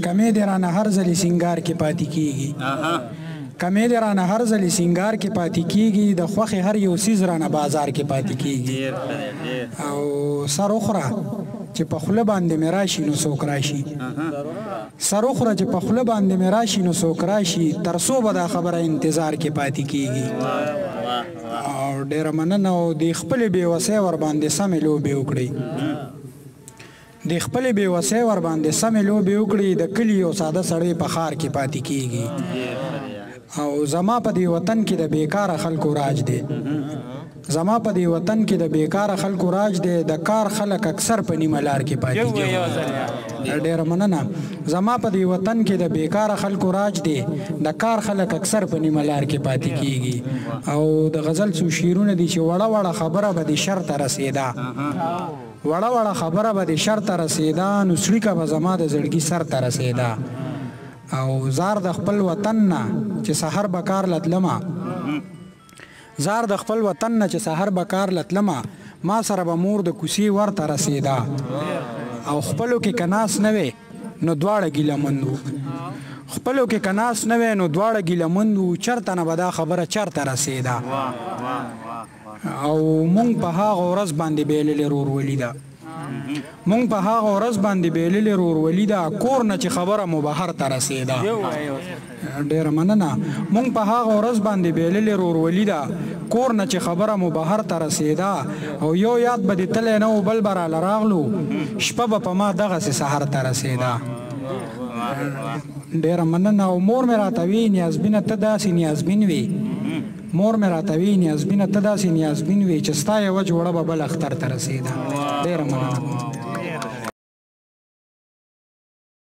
کمې دې رانه هر ځلې سینګار کې پاتې کېږي کمې دې رانه هر ځلې سینګار کې پاتې کېږي د خوښې هر یو څیز رانه بازار کې پاتې کېږي او سر وخوره چې په خوله باندې مې راشي نو څوک راشي سر وخوره چې په خوله باندې مې راشي نو څوک راشي تر څو به دا خبره انتظار کې پاتې کېږي او ډېره مننه او د خپلې بېوسۍ ورباندې سمې لوبې وکړئ د خپلې بېوسۍ ورباندې سمې لوبې وکړئ د کلي یو ساده سړی په ښار کې پاتې کېږي او زما په دې وطن کې د بېکاره خلکو راج دی زما په دې وطن کې د بېکاره خلکو راج دی د کار خلک اکثر په نیمه لار کې پاتې کېږي ډېره مننه زما په دې وطن کې د بېکاره خلکو راج دی د کار خلک اکثر په نیمه لار کې پاتې کېږي او د غزل څو شعرونه دي چې وړه وړه خبره به دې شر ته رسېده وړه وړه خبره به دې شر ته رسېده نو څړیکه به زما د زړګي سر ته رسېده او زار د خپل وطن نه چې سحر به کار لتلمه زار د خپل وطن نه چې سحر به کار لتلمه ما سره به مور د کوڅې ورته رسېده او خپلو کې که ناس نه وې نو دواړه ګیلهمند وو خپلو کې که ناس نه وې نو دواړه ګیلهمند وو چېرته نه به دا خبره چېرته رسېده او مونږ په هغه ورځ باندې بېللې رورولي ده مونږ په هغه ورځ باندې بېللې رورولي ده کور نه چې خبره مو بهر ته رسېده ډېره مننه مونږ په هغه ورځ باندې بېللې رورولي ده کور نه چې خبره مو بهر ته رسېده او یو یاد به دې تلی نه و بل به راله راغلو شپه به په ما دغسې سحر ته رسېده ډېره مننه او مور مې راته وي نیازبینه ته داسې نیازبین وي مور مې راته وي نیازبینه ته داسې نیازبین وي چې ستا یوه جوړه به بل اختر ته رسېده ډېره مننه